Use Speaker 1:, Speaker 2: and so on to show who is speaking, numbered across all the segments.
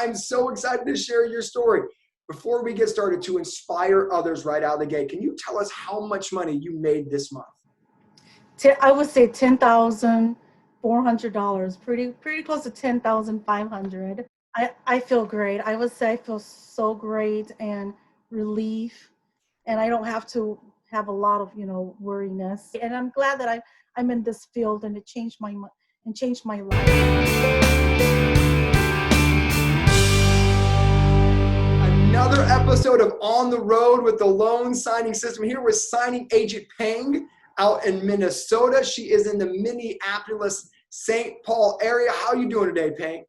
Speaker 1: I'm so excited to share your story. Before we get started, to inspire others right out of the gate, can you tell us how much money you made this month?
Speaker 2: I would say $10,400, pretty close to 10,500. I feel great. I would say I feel so great and relief, and I don't have to have a lot of worriness. And I'm glad that I'm in this field, and it changed my life.
Speaker 1: Another episode of On the Road with the Loan Signing System. Here with signing agent Peng out in Minnesota. She is in the Minneapolis, St. Paul area. How are you doing today, Peng?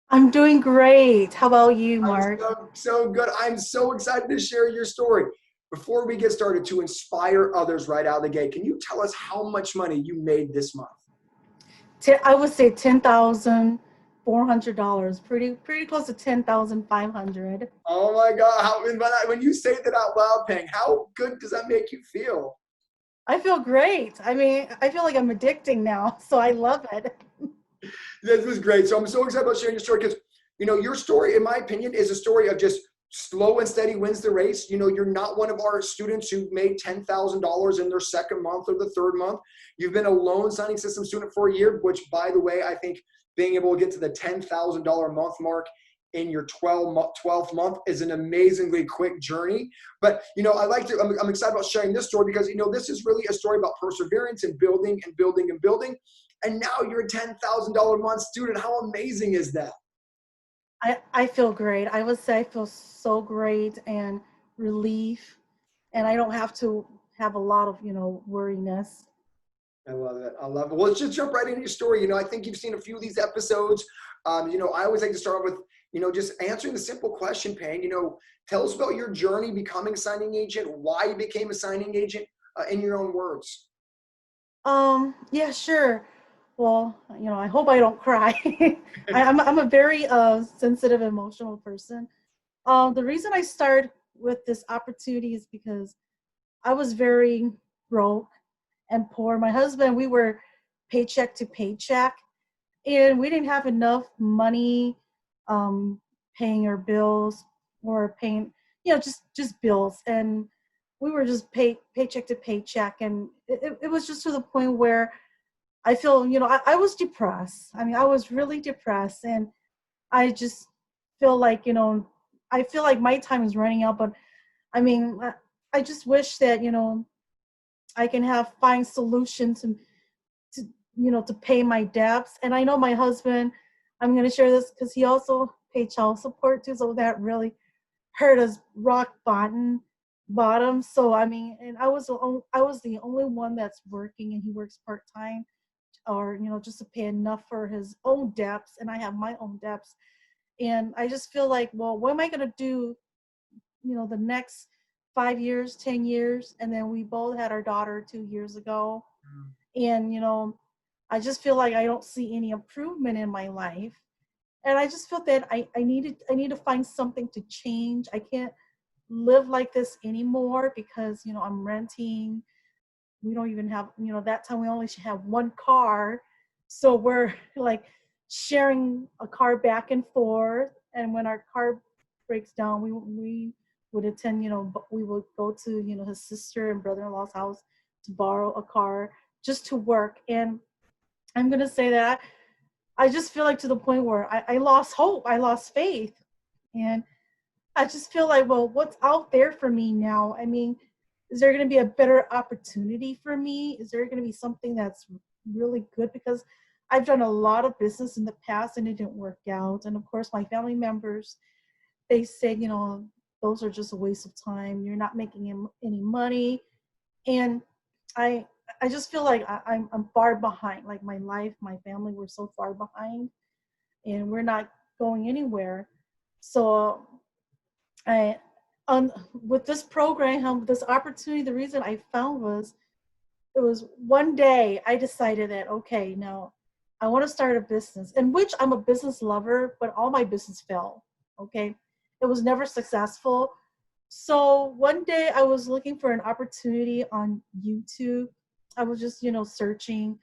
Speaker 2: I'm doing great. How about you, Mark?
Speaker 1: I'm so good. I'm so excited to share your story. Before we get started, to inspire others right out of the gate, can you tell us how much money you made this month?
Speaker 2: I would say $10,400, pretty close to 10,500.
Speaker 1: Oh my God! When you say that out loud, Peng, how good does that make you feel?
Speaker 2: I feel great. I mean, I feel like I'm addicting now, so I love it.
Speaker 1: This was great. So I'm so excited about sharing your story because, your story, in my opinion, is a story of just slow and steady wins the race. You're not one of our students who made $10,000 in their second month or the third month. You've been a loan signing system student for a year, which, by the way, I think being able to get to the $10,000 month mark in your 12th month is an amazingly quick journey. But, I'm excited about sharing this story because, this is really a story about perseverance and building and building and building. And now you're a $10,000 a month student. How amazing is that?
Speaker 2: I feel great. I would say I feel so great and relief, and I don't have to have a lot of worriness.
Speaker 1: I love it. I love it. Well, let's just jump right into your story. I think you've seen a few of these episodes. I always like to start with, just answering the simple question, Peng. Tell us about your journey becoming a signing agent, why you became a signing agent, in your own words.
Speaker 2: Yeah, sure. Well, I hope I don't cry. I'm a very sensitive, emotional person. The reason I started with this opportunity is because I was very broke and poor. My husband, we were paycheck to paycheck, and we didn't have enough money um, paying our bills or paying, just bills. And we were just paycheck to paycheck. And it was just to the point where I feel, I was depressed. I mean, I was really depressed, and I just feel like, I feel like my time is running out. But I mean, I just wish that, I can find solutions to to pay my debts. And I know my husband, I'm going to share this because he also paid child support too, so that really hurt us rock bottom. So I mean, and I was the only one that's working, and he works part-time, or just to pay enough for his own debts, and I have my own debts. And I just feel like, well, what am I going to do the next 5 years, 10 years? And then we both had our daughter 2 years ago. And I just feel like I don't see any improvement in my life. And I just felt that I need to find something to change. I can't live like this anymore because I'm renting. We don't even have, that time we only should have one car. So we're like sharing a car back and forth. And when our car breaks down, we would attend, we would go to, his sister and brother-in-law's house to borrow a car just to work. And I'm going to say that I just feel like, to the point where I lost hope. I lost faith. And I just feel like, well, what's out there for me now? I mean, is there going to be a better opportunity for me? Is there going to be something that's really good? Because I've done a lot of business in the past and it didn't work out. And of course, my family members, they said, those are just a waste of time. You're not making any money. And I just feel like I'm far behind. Like my life, my family, we're so far behind, and we're not going anywhere. So I with this program, this opportunity, the reason I found was, it was one day I decided that, okay, now I want to start a business, in which I'm a business lover, but all my business failed. Okay. It was never successful. So one day I was looking for an opportunity on YouTube. I was just, searching.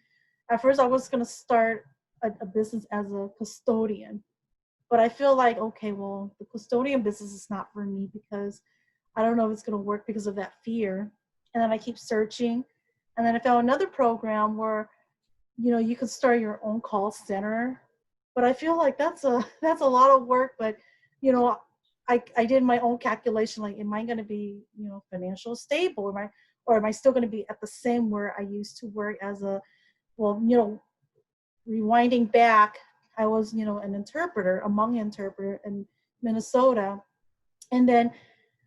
Speaker 2: At first I was going to start a business as a custodian. But I feel like, okay, well, the custodian business is not for me because I don't know if it's going to work because of that fear. And then I keep searching. And then I found another program where, you could start your own call center. But I feel like that's a that's a lot of work. But, you know, I did my own calculation, like, am I going to be, financially stable? Or am I still going to be at the same where I used to work as a, well, rewinding back, I was, an interpreter, a Hmong interpreter in Minnesota. And then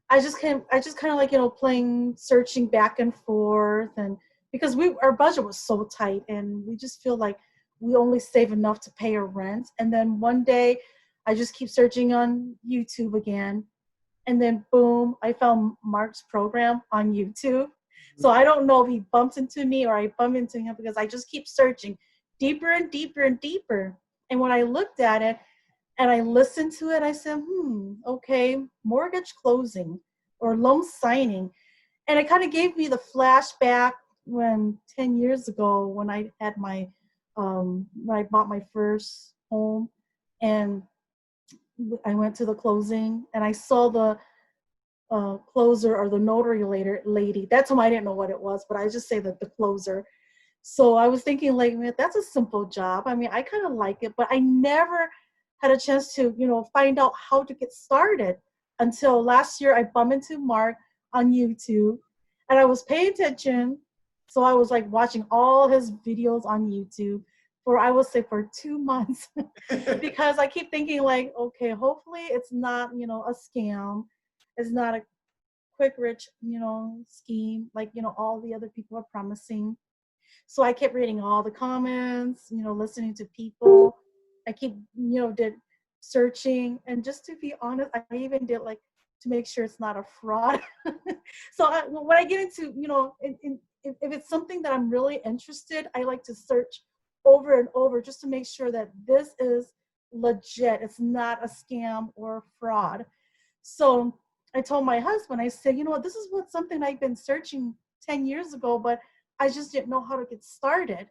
Speaker 2: I just kind of like, playing, searching back and forth. And because our budget was so tight and we just feel like we only save enough to pay our rent. And then one day I just keep searching on YouTube again. And then boom, I found Mark's program on YouTube. So I don't know if he bumped into me or I bumped into him because I just keep searching deeper and deeper and deeper. And when I looked at it and I listened to it, I said, okay, mortgage closing or loan signing. And it kind of gave me the flashback when 10 years ago when I had when I bought my first home and I went to the closing and I saw the closer or the notary lady. That time I didn't know what it was, but I just say that the closer. So I was thinking, like, man, that's a simple job. I mean, I kind of like it, but I never had a chance to, find out how to get started until last year. I bumped into Mark on YouTube and I was paying attention. So I was like watching all his videos on YouTube for, I would say, for 2 months because I keep thinking, like, okay, hopefully it's not, a scam. It's not a quick rich, scheme like, all the other people are promising. So I kept reading all the comments, listening to people. I keep, did searching. And just to be honest, I even did like to make sure it's not a fraud. So when I get into, if it's something that I'm really interested, I like to search over and over just to make sure that this is legit. It's not a scam or fraud. So I told my husband, I said, this is something I've been searching 10 years ago, but I just didn't know how to get started.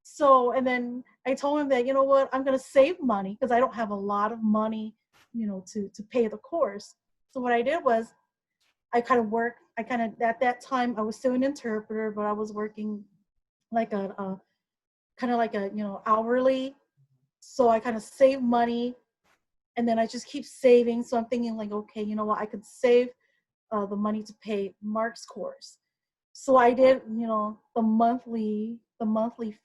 Speaker 2: So, and then I told him that, I'm going to save money because I don't have a lot of money, to pay the course. So what I did was at that time, I was still an interpreter, but I was working like a kind of like a, hourly. So I kind of saved money and then I just keep saving. So I'm thinking like, okay, you know what, I could save the money to pay Mark's course. So I did, the monthly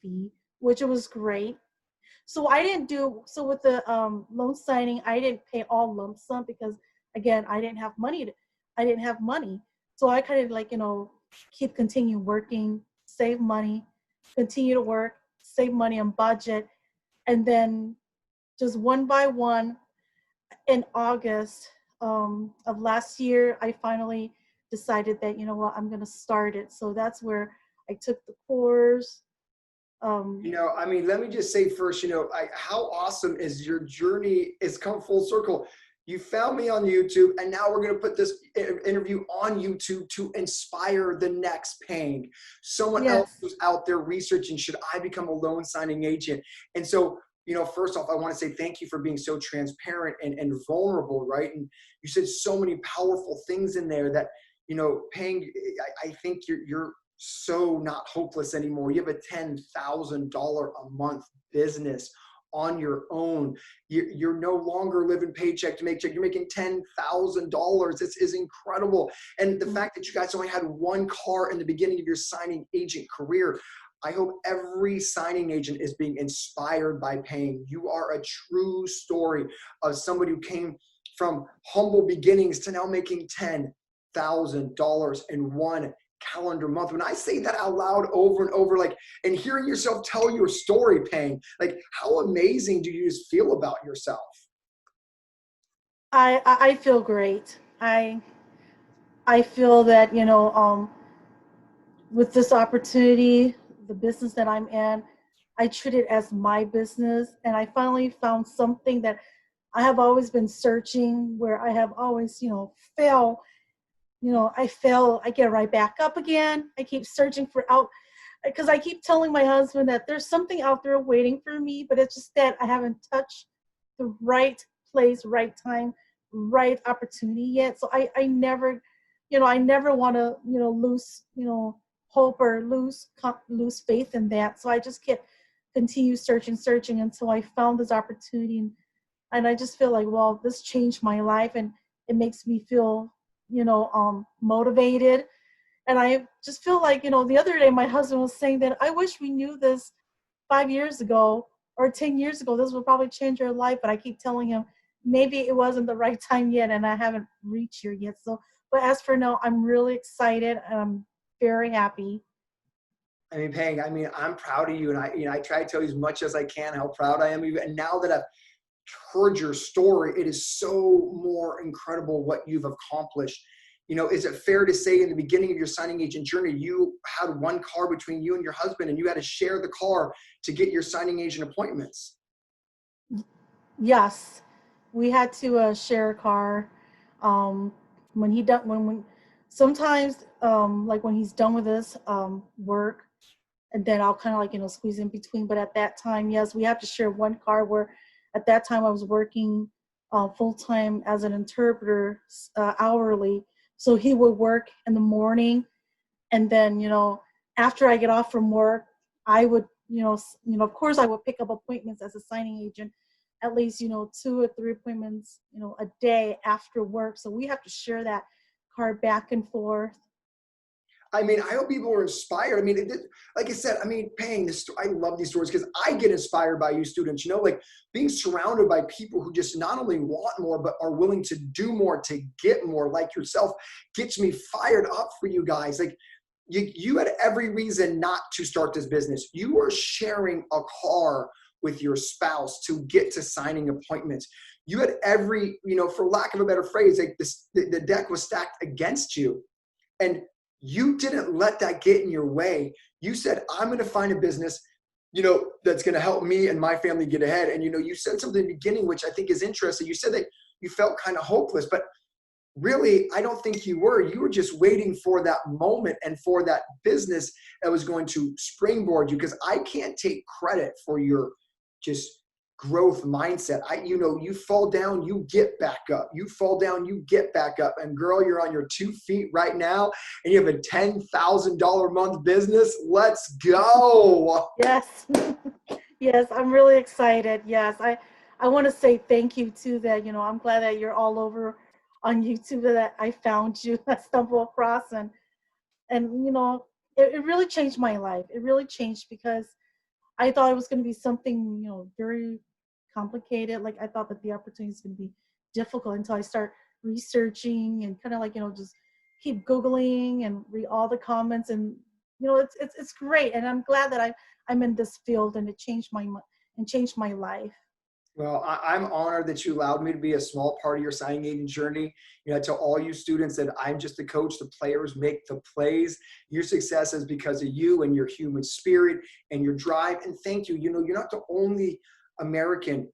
Speaker 2: fee, which was great. So so with the loan signing, I didn't pay all lump sum because again, I didn't have money. So I kind of like, continue working, save money, continue to work, save money on budget. And then just one by one in August of last year, I finally decided that, I'm going to start it. So that's where I took the course.
Speaker 1: I mean, let me just say first, how awesome is your journey is come full circle. You found me on YouTube, and now we're going to put this interview on YouTube to inspire the next paying. Someone else
Speaker 2: Yes.
Speaker 1: who's out there researching, should I become a loan signing agent? And so, first off, I want to say thank you for being so transparent and vulnerable, right? And you said so many powerful things in there that, paying, I think you're so not hopeless anymore. You have a $10,000 a month business on your own. You're no longer living paycheck to make check. You're making $10,000. This is incredible. And the fact that you guys only had one car in the beginning of your signing agent career, I hope every signing agent is being inspired by paying. You are a true story of somebody who came from humble beginnings to now making $10,000 in one calendar month. When I say that out loud over and over, like, and hearing yourself tell your story, Paying, like, how amazing do you just feel about yourself?
Speaker 2: I feel great. I feel that, with this opportunity, the business that I'm in, I treat it as my business. And I finally found something that I have always been searching, where I have always, failed. I fail, I get right back up again. I keep searching for out, because I keep telling my husband that there's something out there waiting for me, but it's just that I haven't touched the right place, right time, right opportunity yet. So I never, I never want to, lose, hope or lose faith in that. So I just kept continue searching until I found this opportunity. And I just feel like, well, this changed my life, and it makes me feel, motivated. And I just feel like, the other day my husband was saying that I wish we knew this 5 years ago or 10 years ago. This would probably change your life. But I keep telling him maybe it wasn't the right time yet, and I haven't reached here yet. So, but as for now, I'm really excited and I'm very happy.
Speaker 1: I mean, Pang, I mean, I'm proud of you, and I try to tell you as much as I can how proud I am of you. And now that I've heard your story, it is so more incredible what you've accomplished. Is it fair to say in the beginning of your signing agent journey, you had one car between you and your husband, and you had to share the car to get your signing agent appointments?
Speaker 2: Yes, we had to share a car. Um, when he done when sometimes like when he's done with his work, and then I'll kind of like squeeze in between. But at that time, yes, we have to share one car. Where at that time I was working full time as an interpreter, hourly. So he would work in the morning, and then after I get off from work, I would of course I would pick up appointments as a signing agent, at least 2 or 3 appointments a day after work. So we have to share that car back and forth.
Speaker 1: I mean, I hope people are inspired. I mean, like I said, I mean, Pang, I love these stories because I get inspired by you students, like being surrounded by people who just not only want more, but are willing to do more to get more, like yourself, gets me fired up for you guys. Like you had every reason not to start this business. You were sharing a car with your spouse to get to signing appointments. You had every, for lack of a better phrase, like the deck was stacked against you. And you didn't let that get in your way. You said, I'm going to find a business, that's going to help me and my family get ahead. And, you said something in the beginning, which I think is interesting. You said that you felt kind of hopeless, but really, I don't think you were. You were just waiting for that moment and for that business that was going to springboard you. Because I can't take credit for your just growth mindset. You fall down, you get back up. You fall down, you get back up. And girl, you're on your 2 feet right now, and you have a $10,000 a month business. Let's go.
Speaker 2: Yes. Yes, I'm really excited. Yes, I want to say thank you too. That I'm glad that you're all over on YouTube. That I found you, I stumbled across, and it really changed my life. It really changed because I thought it was going to be something very complicated. Like I thought that the opportunity is going to be difficult until I start researching and kind of like just keep googling and read all the comments. And it's great, and I'm glad that I'm in this field, and it changed changed my life.
Speaker 1: Well, I'm honored that you allowed me to be a small part of your signing agent journey. I tell all you students that I'm just the coach. The players make the plays. Your success is because of you and your human spirit and your drive. And thank you. You're not the only American,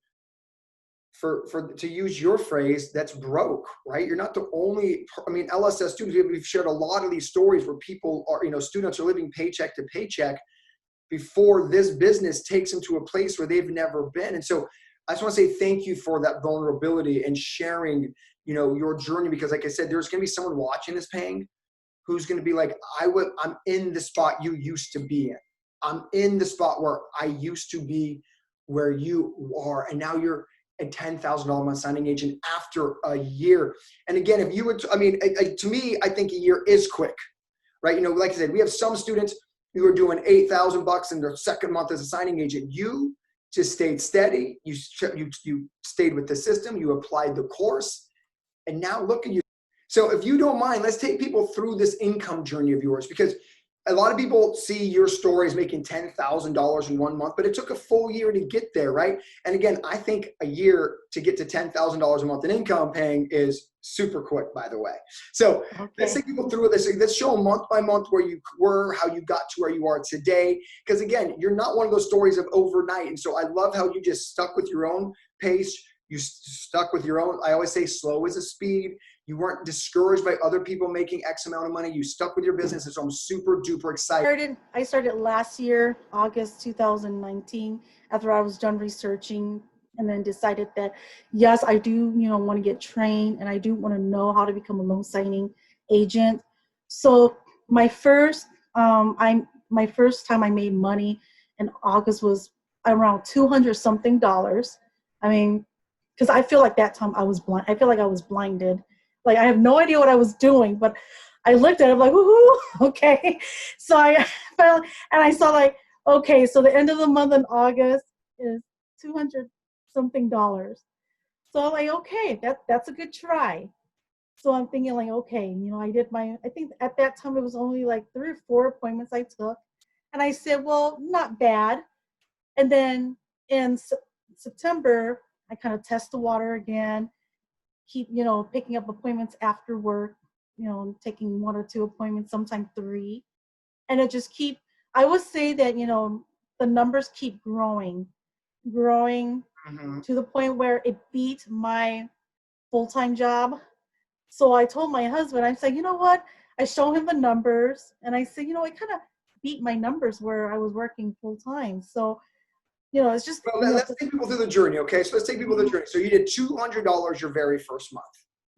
Speaker 1: for to use your phrase, that's broke, right? You're not the only. I mean, LSS students, we've shared a lot of these stories where people are, students are living paycheck to paycheck before this business takes them to a place where they've never been. And so I just want to say thank you for that vulnerability and sharing, your journey, because like I said, there's going to be someone watching this, Pang, who's going to be like, I'm in the spot you used to be in. I'm in the spot where I used to be, where you are. And now you're a $10,000 a month signing agent after a year. And again, if you would, to me, I think a year is quick, right? Like I said, we have some students who are doing $8,000 in their second month as a signing agent. You just stayed steady. You stayed with the system. You applied the course. And now look at you. So if you don't mind, let's take people through this income journey of yours, because a lot of people see your story as making $10,000 in 1 month, but it took a full year to get there, right? And again, I think a year to get to $10,000 a month in income paying is super quick, by the way. So let's take people through this. Let's show them month by month where you were, how you got to where you are today. Because again, you're not one of those stories of overnight. And so I love how you just stuck with your own pace. You stuck with your own, I always say slow is a speed. You weren't discouraged by other people making X amount of money. You stuck with your business. And so I'm super duper excited.
Speaker 2: I started last year, August 2019, after I was done researching and then decided that, yes, I do, want to get trained and I do want to know how to become a loan signing agent. So my first, my first time I made money in August was around 200 something dollars. I mean, because I feel like that time I was blind. I feel like I was blinded. Like I have no idea what I was doing, but I looked at it like, woohoo, okay. So I felt, and I saw like, okay, so the end of the month in August is 200 something dollars. So I'm like, okay, that's a good try. So I'm thinking like, okay, I think at that time it was only like 3 or 4 appointments I took. And I said, well, not bad. And then in September, I kind of test the water again, keep, picking up appointments after work, taking 1 or 2 appointments, sometimes 3. And it just I would say that, the numbers keep growing
Speaker 1: Mm-hmm.
Speaker 2: to the point where it beat my full-time job. So I told my husband, I said, you know what? I show him the numbers and I said, it kind of beat my numbers where I was working full-time. So, it's just,
Speaker 1: Well, let's take people through the journey, okay? So let's take people through the journey. So you did $200 your very first month.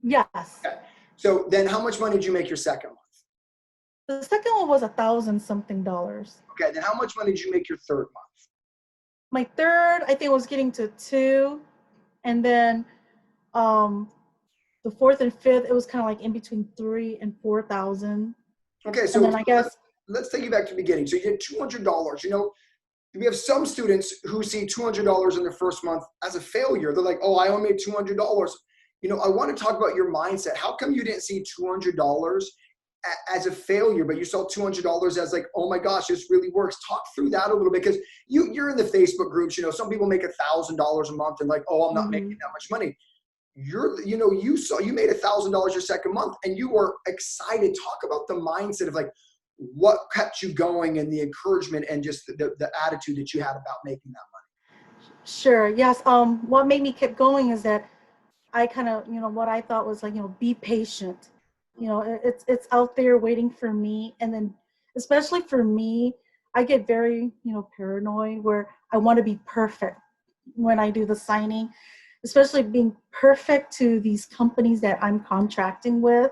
Speaker 2: yes.
Speaker 1: Okay. So then how much money did you make your second month?
Speaker 2: The second one was $1,000 something dollars.
Speaker 1: Okay, then how much money did you make your third month?
Speaker 2: My third, I think, was getting to 2. And then the fourth and fifth, it was kind of like in between 3 and 4,000.
Speaker 1: Okay, so
Speaker 2: And then I guess
Speaker 1: let's take you back to the beginning. So you did $200. We have some students who see $200 in their first month as a failure. They're like, oh, I only made $200. I want to talk about your mindset. How come you didn't see $200 as a failure, but you saw $200 as like, oh my gosh, this really works? Talk through that a little bit, because you're in the Facebook groups. Some people make $1,000 a month and like, oh, I'm not making that much money. You made $1,000 your second month and you were excited. Talk about the mindset of like what kept you going and the encouragement and just the attitude that you had about making that money.
Speaker 2: Sure. Yes. What made me keep going is that I kind of, what I thought was like, be patient. It's out there waiting for me. And then especially for me, I get very, paranoid where I want to be perfect when I do the signing, especially being perfect to these companies that I'm contracting with.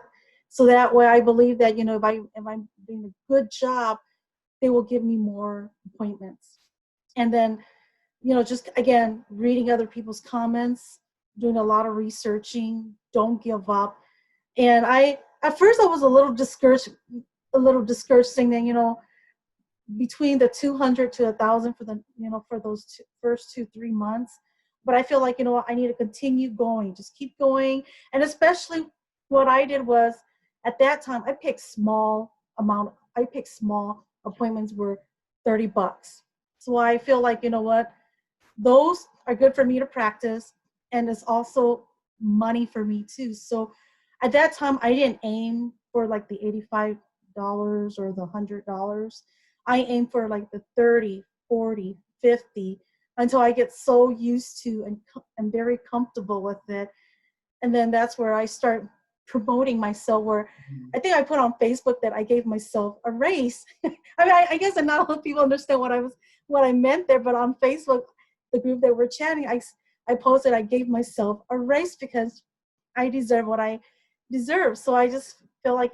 Speaker 2: So that way I believe that, if I'm doing a good job, they will give me more appointments. And then, just again, reading other people's comments, doing a lot of researching, don't give up. And at first I was a little discouraged saying that, between the 200 to 1,000 for for those first 2-3 months. But I feel like, I need to continue going, just keep going. And especially what I did was at that time, I picked small appointments were $30. So I feel like, those are good for me to practice, and it's also money for me too. So at that time, I didn't aim for like the $85 or the $100. I aim for like the 30, 40, 50 until I get so used to and very comfortable with it. And then that's where I start promoting myself, where I think I put on Facebook that I gave myself a raise. I mean, I guess not a lot of people understand what I meant there, but on Facebook, the group that we're chatting, I posted I gave myself a raise because I deserve what I deserve. So I just feel like,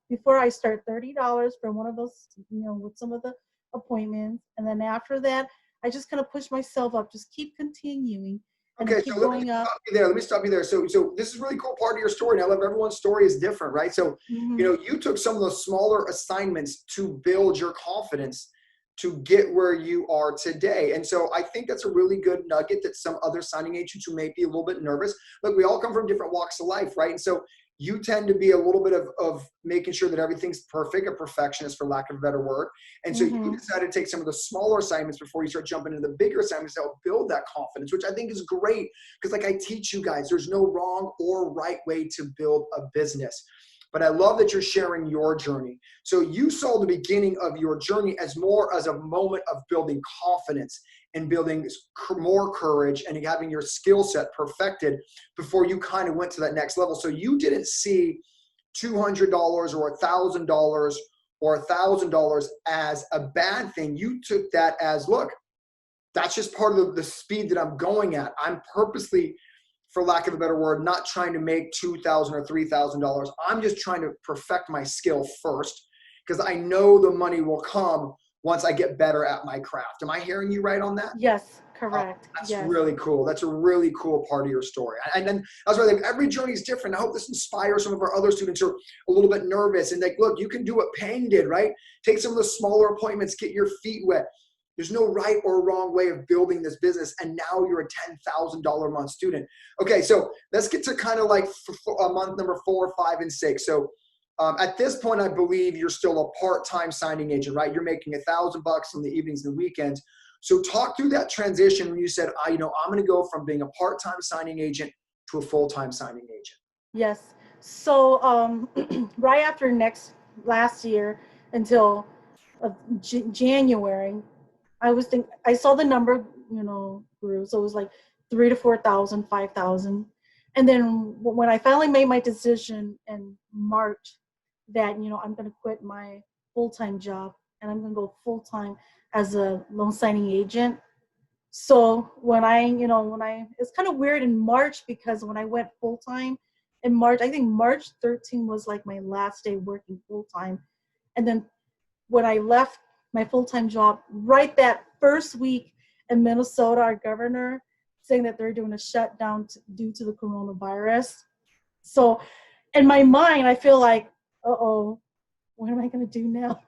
Speaker 2: before I start $30 for one of those, with some of the appointments. And then after that, I just kind of push myself up, just keep continuing and
Speaker 1: Okay,
Speaker 2: keep
Speaker 1: so
Speaker 2: going up.
Speaker 1: let me stop you there. So this is a really cool part of your story. And I love everyone's story is different, right? So, you took some of those smaller assignments to build your confidence to get where you are today. And so I think that's a really good nugget that some other signing agents who may be a little bit nervous, look, we all come from different walks of life, right? And so you tend to be a little bit of making sure that everything's perfect, a perfectionist for lack of a better word. And so you decided to take some of the smaller assignments before you start jumping into the bigger assignments that will build that confidence, which I think is great. Because like I teach you guys, there's no wrong or right way to build a business. But I love that you're sharing your journey. So you saw the beginning of your journey as more as a moment of building confidence and building more courage and having your skill set perfected before you kind of went to that next level. So you didn't see $200 or $1,000 or $1,000 as a bad thing. You took that as, look, that's just part of the speed that I'm going at. I'm purposely, for lack of a better word, not trying to make $2,000 or $3,000. I'm just trying to perfect my skill first, because I know the money will come once I get better at my craft. Am I hearing you right on that?
Speaker 2: Yes,
Speaker 1: Oh,
Speaker 2: correct.
Speaker 1: that's
Speaker 2: Yes.
Speaker 1: really cool. That's a really cool part of your story. And then that's why every journey is different. I hope this inspires some of our other students who are a little bit nervous and like, look, you can do what Pang did, right? Take some of the smaller appointments, get your feet wet. There's no right or wrong way of building this business. And now you're a $10,000 a month student. Okay, so let's get to kind of like month number 4, 5, and 6. So at this point, I believe you're still a part-time signing agent, right? You're making $1,000 on the evenings and weekends. So talk through that transition when you said, I'm going to go from being a part-time signing agent to a full-time signing agent.
Speaker 2: Yes. So right after last year until January, I saw the number, grew. So it was like 3 to 4,000, 5,000. And then when I finally made my decision in March that, I'm going to quit my full-time job and I'm going to go full-time as a loan signing agent. So it's kind of weird in March, because when I went full-time in March, I think March 13 was like my last day working full-time. And then when I left my full-time job, right that first week in Minnesota, our governor saying that they're doing a shutdown due to the coronavirus. So in my mind, I feel like, uh-oh, what am I going to do now?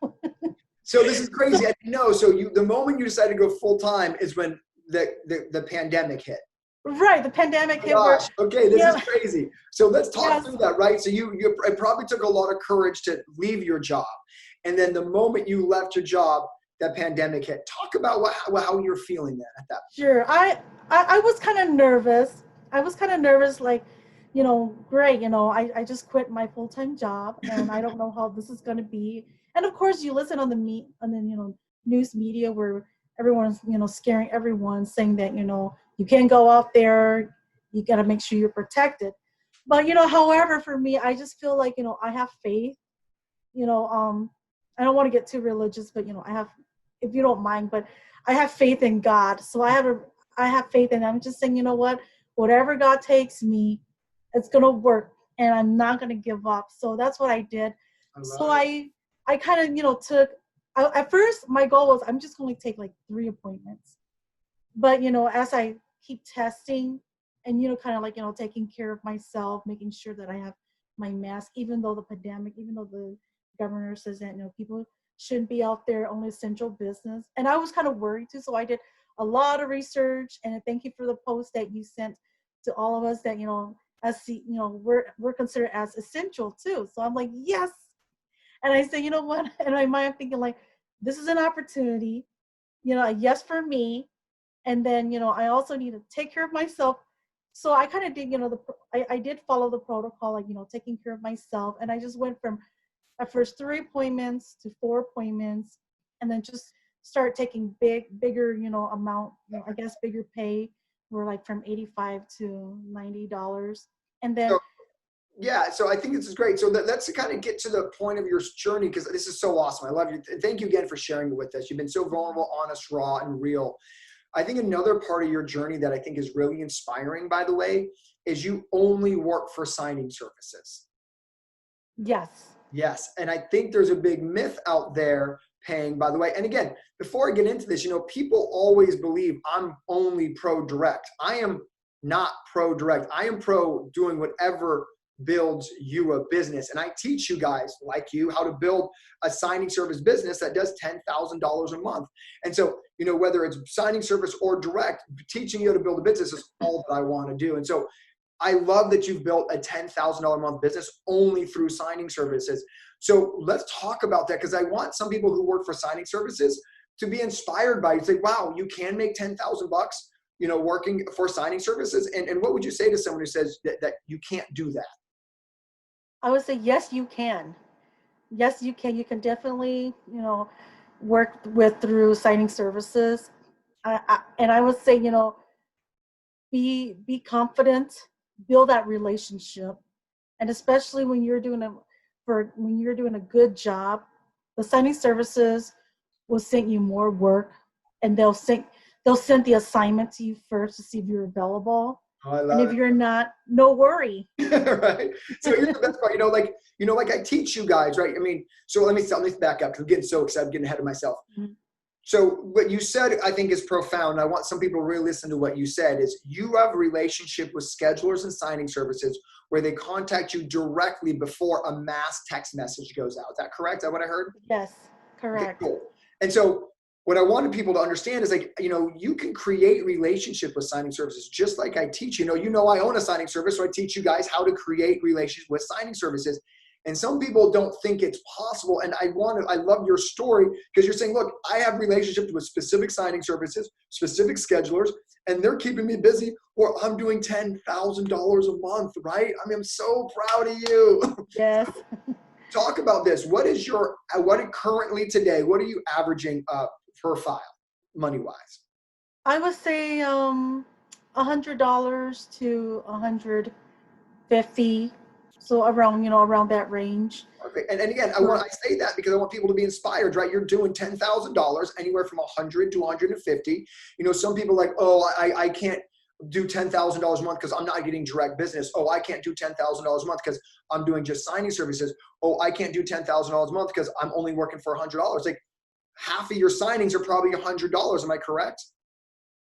Speaker 1: So this is crazy. I didn't know. So the moment you decided to go full-time is when the pandemic hit.
Speaker 2: Right, the pandemic hit.
Speaker 1: Gosh, okay, this is crazy. So let's talk through that, right? So it probably took a lot of courage to leave your job. And then the moment you left your job, that pandemic hit. Talk about how you're feeling then at that point.
Speaker 2: Sure. I was kind of nervous. Like, great, I just quit my full-time job and I don't know how this is going to be. And of course you listen on the news media where everyone's, scaring everyone, saying that, you can't go out there, you got to make sure you're protected. But, however, for me, I just feel like, I have faith, I don't want to get too religious, but, I have, if you don't mind, but I have faith in God. So I have faith, and I'm just saying, whatever God takes me, it's going to work, and I'm not going to give up. So that's what I did. I kind of, at first my goal was I'm just going to take like 3 appointments. But, as I keep testing and, kind of like, taking care of myself, making sure that I have my mask, even though the governor says that, people shouldn't be out there, only essential business. And I was kind of worried too. So I did a lot of research, and thank you for the post that you sent to all of us that, we're considered as essential too. So I'm like, yes. And I say, you know what? And my mind, I'm thinking like, this is an opportunity, a yes for me. And then, I also need to take care of myself. So I kind of did, I did follow the protocol, like, taking care of myself. And I just went from at first 3 appointments to 4 appointments, and then just start taking bigger, amount, I guess bigger pay. We're like from $85 to $90. And then,
Speaker 1: yeah, so I think this is great. So let's kind of get to the point of your journey, because this is so awesome. I love you. Thank you again for sharing it with us. You've been so vulnerable, honest, raw, and real. I think another part of your journey that I think is really inspiring, by the way, is you only work for signing services.
Speaker 2: yes.
Speaker 1: Yes. And I think there's a big myth out there, Pang, by the way. And again, before I get into this, people always believe I'm only pro direct. I am not pro direct. I am pro doing whatever builds you a business. And I teach you guys like you how to build a signing service business that does $10,000 a month. And so, whether it's signing service or direct, teaching you how to build a business is all that I want to do. And so I love that you've built a $10,000 a month business only through signing services. So let's talk about that, because I want some people who work for signing services to be inspired by you. Say, wow, you can make $10,000, working for signing services. And what would you say to someone who says that you can't do that?
Speaker 2: I would say, yes, you can. Yes, you can. You can definitely, work through signing services. And I would say, be confident, build that relationship. And especially when you're doing a good job, the signing services will send you more work, and they'll send the assignment to you first to see if you're available.
Speaker 1: Oh, I
Speaker 2: And
Speaker 1: love
Speaker 2: if
Speaker 1: it.
Speaker 2: you're not, no worry.
Speaker 1: Right. So here's the best part, like I teach you guys, right? I mean, so let me back up because I'm getting so excited, I'm getting ahead of myself.
Speaker 2: Mhm.
Speaker 1: So what you said, I think, is profound. I want some people to really listen to what you said. Is you have a relationship with schedulers and signing services where they contact you directly before a mass text message goes out. Is that correct? Is that what I heard?
Speaker 2: Yes,
Speaker 1: Okay,
Speaker 2: correct.
Speaker 1: cool. And so what I wanted people to understand is you can create relationship with signing services just like I teach. I own a signing service, so I teach you guys how to create relationships with signing services. And some people don't think it's possible. And I love your story because you're saying, look, I have relationships with specific signing services, specific schedulers, and they're keeping me busy, or I'm doing $10,000 a month, right? I mean, I'm so proud of you.
Speaker 2: Yes.
Speaker 1: Talk about this. What currently today, what are you averaging per file, money-wise?
Speaker 2: I would say $100 to 150. So around that range.
Speaker 1: Perfect. And again, I say that because I want people to be inspired, right? You're doing $10,000, anywhere from 100 to 150. Some people are like, oh, I can't do $10,000 a month because I'm not getting direct business. Oh, I can't do $10,000 a month because I'm doing just signing services. Oh, I can't do $10,000 a month because I'm only working for $100. Like half of your signings are probably $100. Am I correct?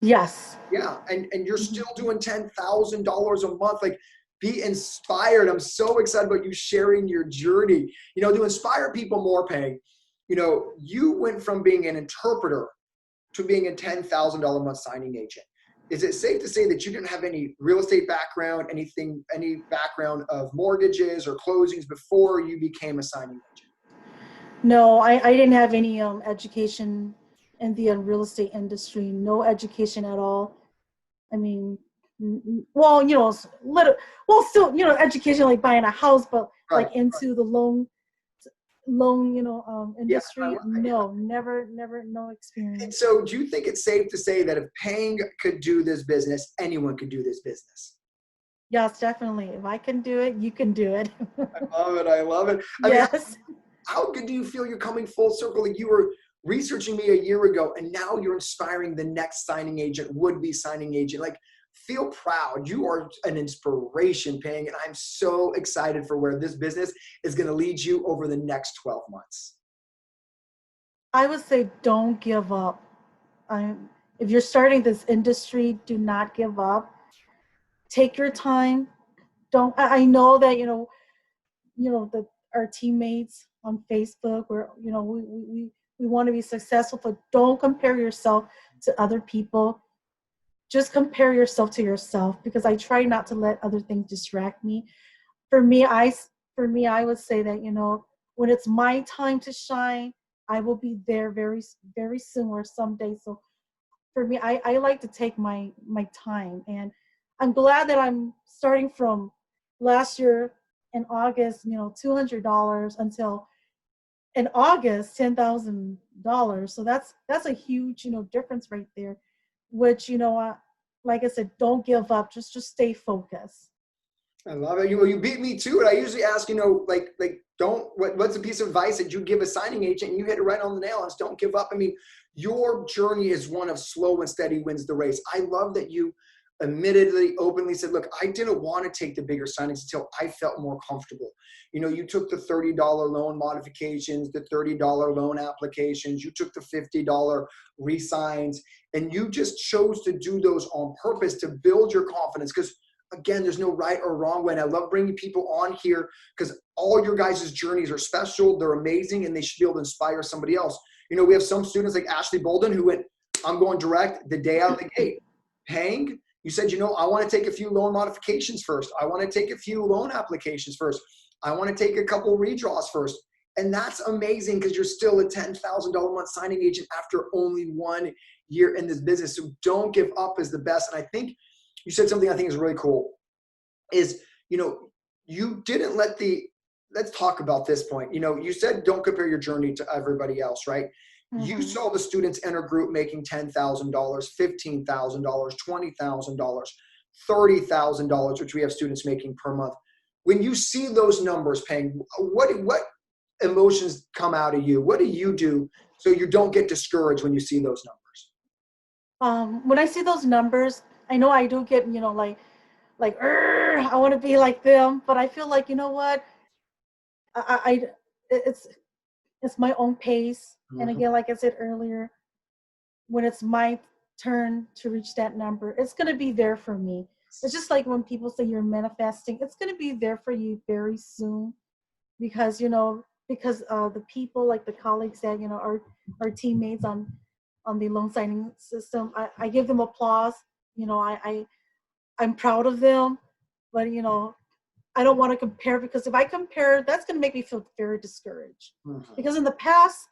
Speaker 2: Yes.
Speaker 1: Yeah. And you're
Speaker 2: Mhm.
Speaker 1: still doing $10,000 a month. Like, be inspired. I'm so excited about you sharing your journey. To inspire people more, Peng, you went from being an interpreter to being a $10,000 a month signing agent. Is it safe to say that you didn't have any real estate background, any background of mortgages or closings before you became a signing agent?
Speaker 2: No, I didn't have any education in the real estate industry. No education at all. I mean, well, still, education like buying a house, but
Speaker 1: Right.
Speaker 2: like into the loan,
Speaker 1: Yeah.
Speaker 2: industry. No, never, no
Speaker 1: And
Speaker 2: experience.
Speaker 1: so do you think it's safe to say that if Peng could do this business, anyone could do this business?
Speaker 2: Yes, definitely. If I can do it, you can do it.
Speaker 1: I love it. I love it. I mean,
Speaker 2: Yes.
Speaker 1: how good do you feel you're coming full circle? Like you were researching me a year ago, and now you're inspiring the next signing agent, would-be signing agent. Like, feel proud. You are an inspiration, Peng, and I'm so excited for where this business is going to lead you over the next 12 months.
Speaker 2: I would say don't give up. I, if you're starting this industry, do not give up. Take your time. Don't. I know that the our teammates on Facebook, where we want to be successful, but don't compare yourself to other people. Just compare yourself to yourself, because I try not to let other things distract me. For me, I would say that when it's my time to shine, I will be there very very soon or someday. So for me, I like to take my time, and I'm glad that I'm starting from last year in August, $200 until in August $10,000. So that's a huge difference right there. Which like I said, don't give up. Just stay focused.
Speaker 1: I love it. You beat me to it. I usually ask, what's a piece of advice that you give a signing agent? And you hit it right on the nail. It's don't give up. I mean, your journey is one of slow and steady wins the race. I love that you admittedly, openly said, look, I didn't want to take the bigger signings until I felt more comfortable. You took the $30 loan modifications, the $30 loan applications, you took the $50 re-signs, and you just chose to do those on purpose to build your confidence. Because again, there's no right or wrong way. And I love bringing people on here because all your guys' journeys are special. They're amazing, and they should be able to inspire somebody else. We have some students like Ashley Bolden who went, I'm going direct the day out of the gate. Peng, you said, I want to take a few loan modifications first. I want to take a few loan applications first. I want to take a couple redraws first. And that's amazing because you're still a $10,000 a month signing agent after only 1 year in this business. So don't give up is the best. And I think you said something I think is really cool is, you didn't let's talk about this point. You said don't compare your journey to everybody else, right? You
Speaker 2: Mm-hmm.
Speaker 1: saw the students in a group making $10,000, $15,000, $20,000, $30,000, which we have students making per month. When you see those numbers, Peng, what emotions come out of you? What do you do so you don't get discouraged when you see those numbers?
Speaker 2: When I see those numbers, I know I do get, like, I want to be like them, but I feel like, you know what? I it's it's my own pace. And
Speaker 1: Mhm.
Speaker 2: again, like I said earlier, when it's my turn to reach that number, it's going to be there for me. It's just like when people say you're manifesting, it's going to be there for you very soon because, the people, like the colleagues that, our teammates on the loan signing system, I give them applause. I'm proud of them, but, I don't want to compare, because if I compare, that's going to make me feel very discouraged.
Speaker 1: Mhm.
Speaker 2: Because in the past,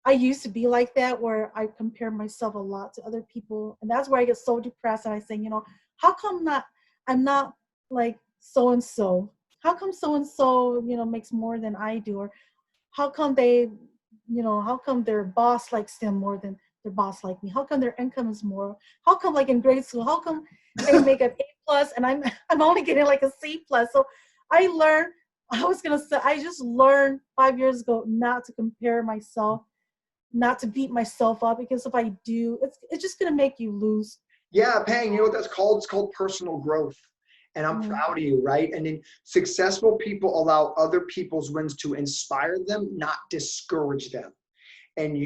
Speaker 2: I used to be like that, where I compare myself a lot to other people, and that's where I get so depressed. And I say, how come not? I'm not like so and so. How come so and so, makes more than I do, or how come how come their boss likes them more than their boss like me? How come their income is more? How come, like in grade school, how come they make an A+ and I'm only getting like a C+? So I learned. I just learned 5 years ago not to compare myself, not to beat myself up, because if I do, it's just gonna make you lose.
Speaker 1: Yeah, Pang, you know what that's called? It's called personal growth. And I'm
Speaker 2: Mm.
Speaker 1: proud of you, right? And then successful people allow other people's wins to inspire them, not discourage them. And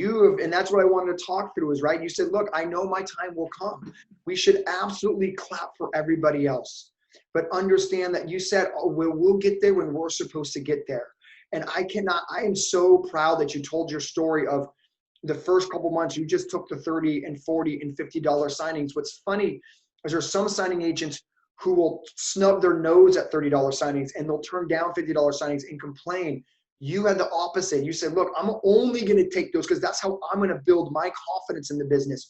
Speaker 1: that's what I wanted to talk through is, right? You said, look, I know my time will come. We should absolutely clap for everybody else. But understand that you said, oh, we'll get there when we're supposed to get there. And I am so proud that you told your story of the first couple months, you just took the 30 and 40 and $50 signings. What's funny is there's some signing agents who will snub their nose at $30 signings, and they'll turn down $50 signings and complain. You had the opposite. You said, look, I'm only going to take those because that's how I'm going to build my confidence in the business.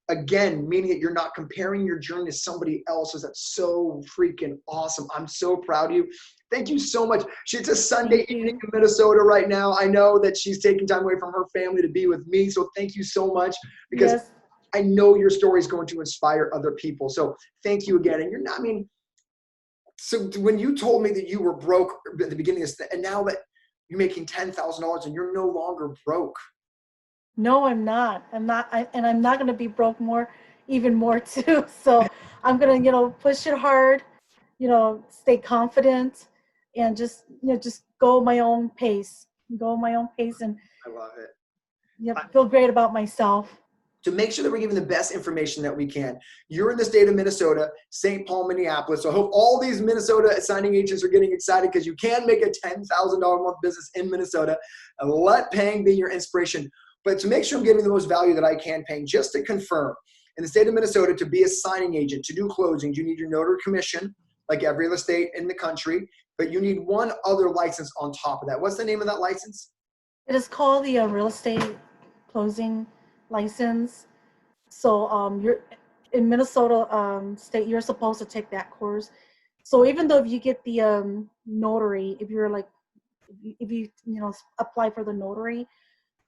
Speaker 1: Again, meaning that you're not comparing your journey to somebody else's. That's so freaking awesome. I'm so proud of you. Thank you so much. It's a Sunday
Speaker 2: Thank
Speaker 1: evening
Speaker 2: you.
Speaker 1: in Minnesota right now. I know that she's taking time away from her family to be with me. So thank you so much, because
Speaker 2: Yes.
Speaker 1: I know your story is going to inspire other people. So thank you again. And you're not, I mean, so when you told me that you were broke at the beginning of this, and now that you're making $10,000 and you're no longer broke.
Speaker 2: No, I'm not. And I'm not gonna be broke even more too. So I'm gonna, push it hard, stay confident, and just go my own pace, and
Speaker 1: I love it.
Speaker 2: feel great about myself.
Speaker 1: To make sure that we're giving the best information that we can. You're in the state of Minnesota, St. Paul, Minneapolis. So I hope all these Minnesota signing agents are getting excited, because you can make a $10,000 a month business in Minnesota. And let Pang be your inspiration. But to make sure I'm giving the most value that I can, Pang, just to confirm, in the state of Minnesota, to be a signing agent, to do closings, you need your notary commission, like every other state in the country, but you need one other license on top of that. What's the name of that license?
Speaker 2: It is called the real estate closing license. So you're in Minnesota state, you're supposed to take that course. So even though if you get the notary, if you're like, if you apply for the notary,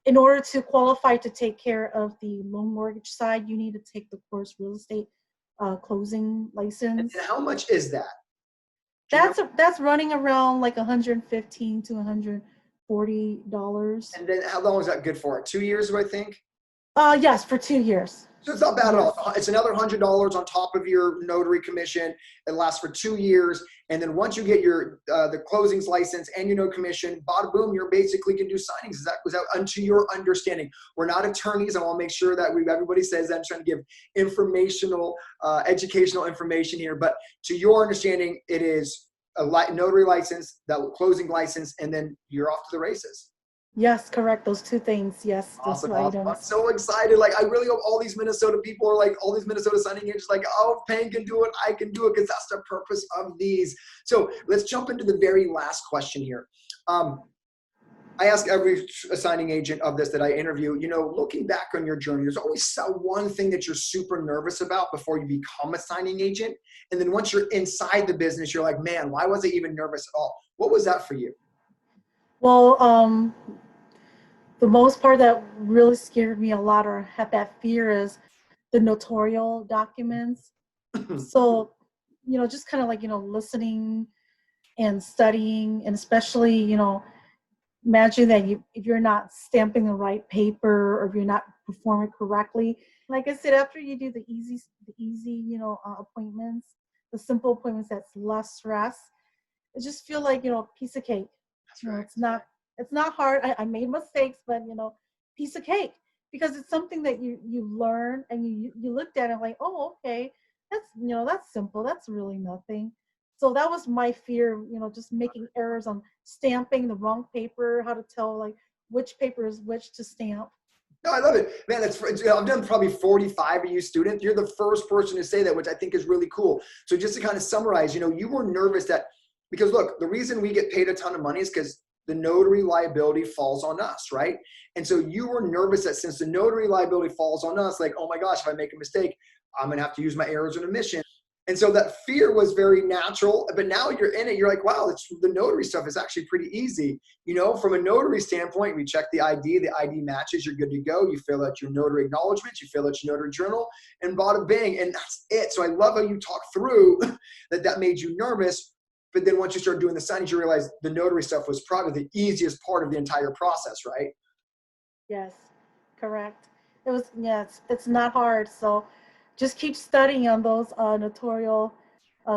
Speaker 2: in order to qualify to take care of the loan mortgage side, you need to take the course real estate closing
Speaker 1: And
Speaker 2: license.
Speaker 1: how much is that? Do you know?
Speaker 2: That's running around like 115 to $140.
Speaker 1: And then how long is that good for? 2 years, I think.
Speaker 2: Yes, for 2 years.
Speaker 1: So it's not bad at all.
Speaker 2: Yes.
Speaker 1: It's another $100 on top of your notary commission. It lasts for 2 years, and then once you get your the closings license and your no commission, bada boom, you're basically can do signings. Was that unto your understanding? We're not attorneys. I want to make sure that everybody says that. I'm trying to give informational, educational information here, but to your understanding, it is a notary license, that closing license, and then you're off to the races.
Speaker 2: Yes, correct. Those two things. Yes, those
Speaker 1: Awesome,
Speaker 2: two
Speaker 1: awesome. I'm
Speaker 2: items.
Speaker 1: so excited. Like, I really hope all these Minnesota people are like, all these Minnesota signing agents, like, oh, Payne can do it. I can do it, because that's the purpose of these. So let's jump into the very last question here. I ask every signing agent of this that I interview, looking back on your journey, there's always one thing that you're super nervous about before you become a signing agent. And then once you're inside the business, you're like, man, why was I even nervous at all? What was that for you?
Speaker 2: Well, the most part that really scared me a lot, or had that fear, is the notarial documents. So, just kind of like, listening and studying, and especially, imagine that if you're not stamping the right paper, or if you're not perform it correctly. Like I said, after you do the easy, appointments, the simple appointments that's less stress, it just feel like, a piece of cake.
Speaker 1: That's right.
Speaker 2: It's not hard. I made mistakes, but piece of cake, because it's something that you learn, and you looked at it like, oh, okay, that's simple. That's really nothing. So that was my fear, just making errors on stamping the wrong paper, how to tell like which paper is which to stamp.
Speaker 1: No, I love it, man. I've done probably 45 of you students. You're the first person to say that, which I think is really cool. So just to kind of summarize, you were nervous because look, the reason we get paid a ton of money is because the notary liability falls on us, right? And so you were nervous that since the notary liability falls on us, like, oh my gosh, if I make a mistake, I'm going to have to use my errors and omission. And so that fear was very natural, but now you're in it. You're like, wow, the notary stuff is actually pretty easy. From a notary standpoint, we check the ID matches, you're good to go. You fill out your notary acknowledgments, you fill out your notary journal, and bada bing, and that's it. So I love how you talk through that made you nervous. But then once you start doing the signings, you realize the notary stuff was probably the easiest part of the entire process, right?
Speaker 2: Yes, correct. It was, yes, it's not hard. So just keep studying on those notarial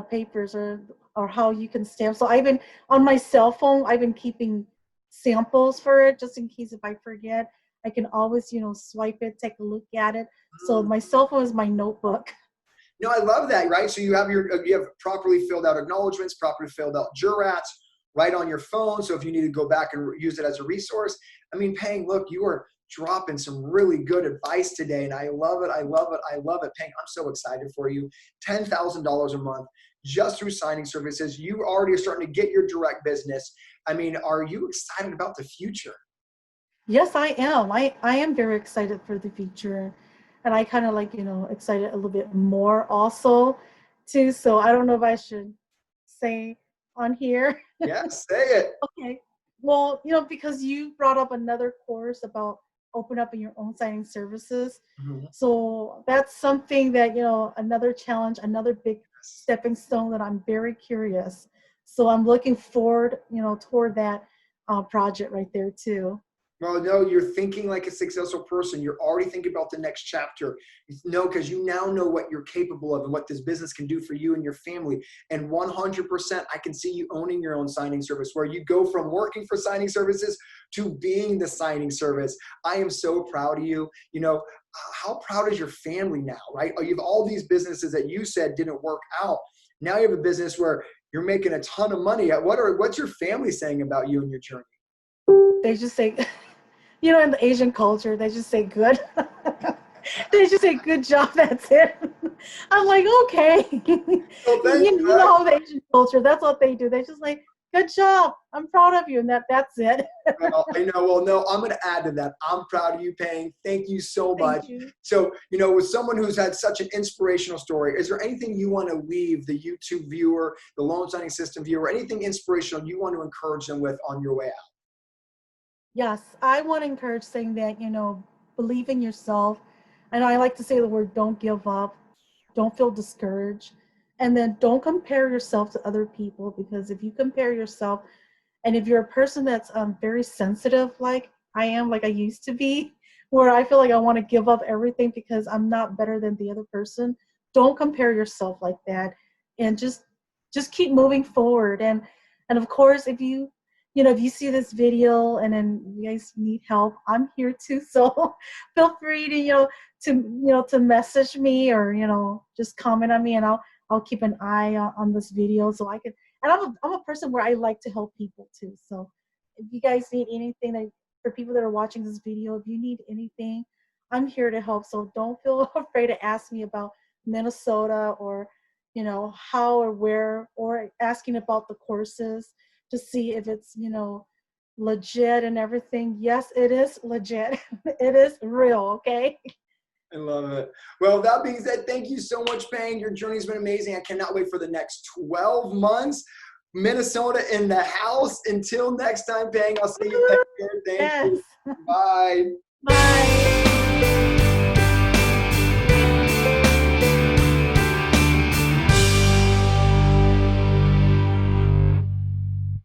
Speaker 2: papers, or how you can stamp. So I've been on my cell phone, I've been keeping samples for it, just in case if I forget, I can always, swipe it, take a look at it. So my cell phone is my notebook.
Speaker 1: No, I love that, right? So you have properly filled out acknowledgments, properly filled out jurats right on your phone. So if you need to go back and use it as a resource, I mean, Peng, look, you are dropping some really good advice today, and I love it. I love it. I love it, Peng. I'm so excited for you. $10,000 a month just through signing services. You already are starting to get your direct business. I mean, are you excited about the future?
Speaker 2: Yes, I am. I am very excited for the future. And I kind of like, excited a little bit more also too. So I don't know if I should say on here.
Speaker 1: Yeah, say it.
Speaker 2: Okay. Well, because you brought up another course about open up in your own signing services.
Speaker 1: Mm-hmm.
Speaker 2: So that's something that, another challenge, another big stepping stone that I'm very curious. So I'm looking forward, toward that project right there too.
Speaker 1: Well, no, you're thinking like a successful person. You're already thinking about the next chapter. Because you now know what you're capable of and what this business can do for you and your family. And 100%, I can see you owning your own signing service, where you go from working for signing services to being the signing service. I am so proud of you. How proud is your family now, right? You have all these businesses that you said didn't work out. Now you have a business where you're making a ton of money. What's your family saying about you and your journey?
Speaker 2: They just say, in the Asian culture, they just say good. They just say good job, that's it. I'm like, okay.
Speaker 1: Well,
Speaker 2: you know the Asian culture, that's what they do. They just like, good job, I'm proud of you, and that's it.
Speaker 1: Well, I know. Well, no, I'm going to add to that. I'm proud of you, Peng. Thank you so much.
Speaker 2: Thank you.
Speaker 1: So, with someone who's had such an inspirational story, is there anything you want to leave the YouTube viewer, the loan signing system viewer, anything inspirational you want to encourage them with on your way out?
Speaker 2: Yes, I want to encourage saying that, believe in yourself. And I like to say the word, don't give up, don't feel discouraged. And then don't compare yourself to other people, because if you compare yourself, and if you're a person that's very sensitive, like I am, like I used to be, where I feel like I want to give up everything because I'm not better than the other person, don't compare yourself like that. And just keep moving forward. And of course, if you see this video and then you guys need help, I'm here too. So feel free to message me, or, just comment on me, and I'll keep an eye on this video so I can. And I'm a person where I like to help people too. So if you guys need anything, for people that are watching this video, if you need anything, I'm here to help. So don't feel afraid to ask me about Minnesota, or, how or where, or asking about the courses to see if it's, legit and everything. Yes, it is legit. It is real, okay?
Speaker 1: I love it. Well, that being said, thank you so much, Peng. Your journey's been amazing. I cannot wait for the next 12 months. Minnesota in the house. Until next time, Peng, I'll see you next year. Thank you. Bye.
Speaker 2: Bye.